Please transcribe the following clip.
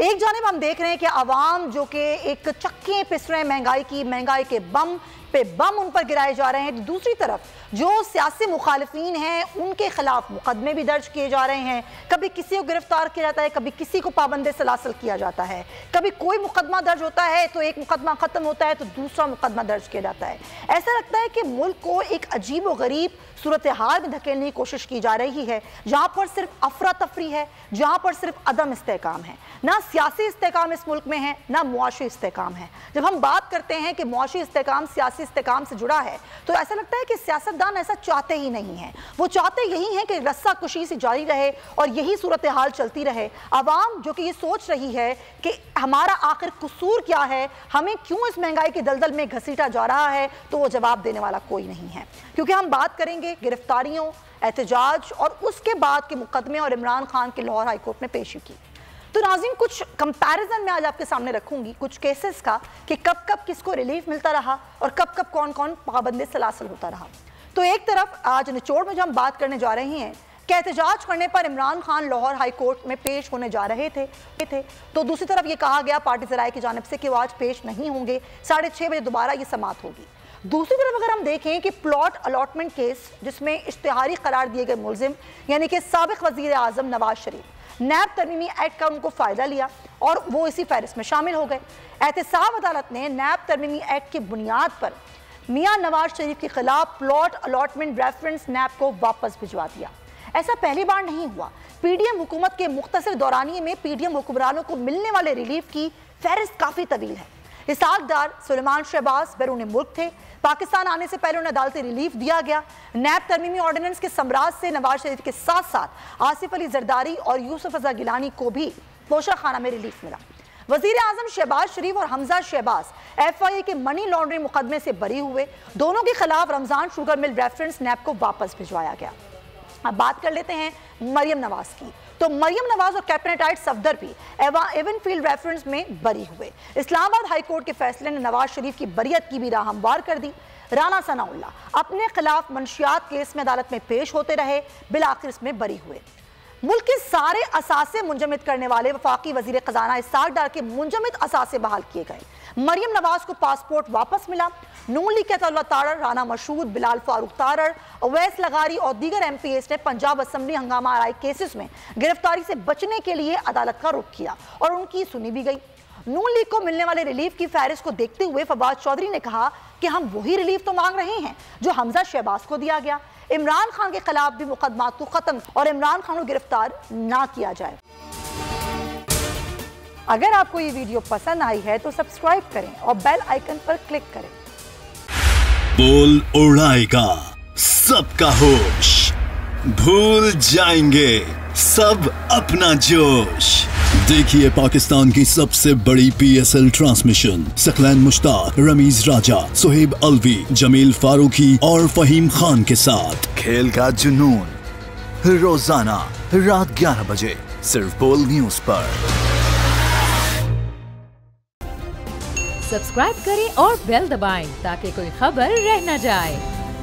एक जानिब हम देख रहे हैं कि आवाम जो कि एक चक्के पिस रहे हैं महंगाई के बम पे बम उन पर गिराए जा रहे हैं, तो दूसरी तरफ जो सियासी मुखालिफिन हैं उनके खिलाफ मुकदमे भी दर्ज किए जा रहे हैं। कभी किसी को गिरफ्तार किया जाता है, कभी किसी को पाबंदे सलासल किया जाता है, कभी कोई मुकदमा दर्ज होता है तो एक मुकदमा खत्म होता है तो दूसरा मुकदमा दर्ज किया जाता है। ऐसा लगता है कि मुल्क को एक अजीब व गरीब सूरत हाल में धकेलने की कोशिश की जा रही है, जहाँ पर सिर्फ अफरा तफरी है, जहाँ पर सिर्फ अदम इस्तेहकाम है। ना सियासी इस्तेहकाम इस मुल्क में है, ना मुआशी इस्तेहकाम है। जब हम बात करते हैं कि मुआशी इस्तेहकाम सियासी इस्तेहकाम से जुड़ा है, तो ऐसा लगता है कि सियासतदान ऐसा चाहते ही नहीं हैं। वो चाहते यही हैं कि रस्सा कुशी से जारी रहे और यही सूरत हाल चलती रहे। आवाम जो कि ये सोच रही है कि हमारा आखिर कसूर क्या है, हमें क्यों इस महंगाई की दलदल में घसीटा जा रहा है, तो वो जवाब देने वाला कोई नहीं है। क्योंकि हम बात करेंगे गिरफ्तारियों, एहतजाज और उसके बाद के मुकदमे और इमरान खान के लाहौर हाईकोर्ट में पेशी की। तो नाज़रीन, कुछ कंपैरिजन मैं आज आपके सामने रखूंगी कुछ केसेस का कि कब कब किसको रिलीफ मिलता रहा और कब कब कौन कौन पाबंदी सलासल होता रहा। तो एक तरफ आज निचोड़ में जो हम बात करने जा रहे हैं कि एहतजाज करने पर इमरान खान लाहौर हाई कोर्ट में पेश होने जा रहे थे, तो दूसरी तरफ ये कहा गया पार्टी ज़राए की जानिब से कि वो आज पेश नहीं होंगे, 6:30 बजे दोबारा ये समाअत होगी। दूसरी तरफ अगर हम देखें कि प्लॉट अलॉटमेंट केस जिसमें इश्तिहारी करार दिए गए मुलजिम यानी कि साबिक वज़ीर आज़म नवाज शरीफ नैब तरमीमी एक्ट का उनको फ़ायदा लिया और वो इसी फहरिस्त में शामिल हो गए। एहतसाब अदालत ने नैब तरमीमी एक्ट की बुनियाद पर मियाँ नवाज शरीफ के खिलाफ प्लॉट अलॉटमेंट रेफरेंस नैब को वापस भिजवा दिया। ऐसा पहली बार नहीं हुआ। पीडीएम हुकूमत के मुख्तसर दौरानिए में पीडीएम हुक्मरानों को मिलने वाले रिलीफ की फहरिस्त काफ़ी तवील है। इसाकदार सुलेमान शहबाज बैरून मुल्क थे, पाकिस्तान आने से पहले उन्हें अदालती रिलीफ दिया गया। नैब तरमीमी ऑर्डिनेंस के समराज से नवाज शरीफ के साथ साथ आसिफ अली जरदारी और यूसुफ रजा गिलानी को भी पोशा खाना में रिलीफ मिला। वजीर आजम शहबाज शरीफ और हमजा शहबाज FIA के मनी लॉन्ड्रिंग मुकदमे से बरी हुए। दोनों के खिलाफ रमजान शुगर मिल रेफरेंस नैब को वापस भिजवाया गया। अब बात कर लेते हैं मरियम नवाज की। तो मरियम नवाज और कैप्टन टाइट सफदर भी एवन फील्ड रेफरेंस में बरी हुए। इस्लामाबाद हाई कोर्ट के फैसले ने नवाज शरीफ की बरियत की भी राह हमवार कर दी। राना सनाउल्लाह अपने खिलाफ मंशियात केस में अदालत में पेश होते रहे, बिलाखिर इसमें बरी हुए। मुल्क के सारे असासे मुंजमद करने वाले वफाकी वजीर खजाना इस्हाक डार के मुंजमद असासे बहाल किए गए। मरियम नवाज को पासपोर्ट वापस मिला। नून लीग के अताउल्लाह तारर, राना मशहूद, बिलाल फारूक तारर, अवैस लगारी और दीगर MPs ने पंजाब असम्बली हंगामा आराई केसेस में गिरफ्तारी से बचने के लिए अदालत का रुख किया और उनकी सुनी भी गई। नून लीग को मिलने वाले रिलीफ की फहरिस्त को देखते हुए फवाद चौधरी ने कहा कि हम वही रिलीफ तो मांग रहे हैं जो हमजा शहबाज को दिया गया। इमरान खान के खिलाफ भी मुकदमा को खत्म और इमरान खान को गिरफ्तार ना किया जाए। अगर आपको ये वीडियो पसंद आई है तो सब्सक्राइब करें और बेल आइकन पर क्लिक करें। बोल उड़ाएगा सबका होश, भूल जाएंगे सब अपना जोश। देखिए पाकिस्तान की सबसे बड़ी PSL ट्रांसमिशन सकलैन मुश्ताक, रमीज राजा, सुहेब अलवी, जमील फारूकी और फहीम खान के साथ खेल का जुनून रोजाना रात 11 बजे सिर्फ बोल न्यूज पर। सब्सक्राइब करें और बेल दबाएं ताकि कोई खबर रह न जाए।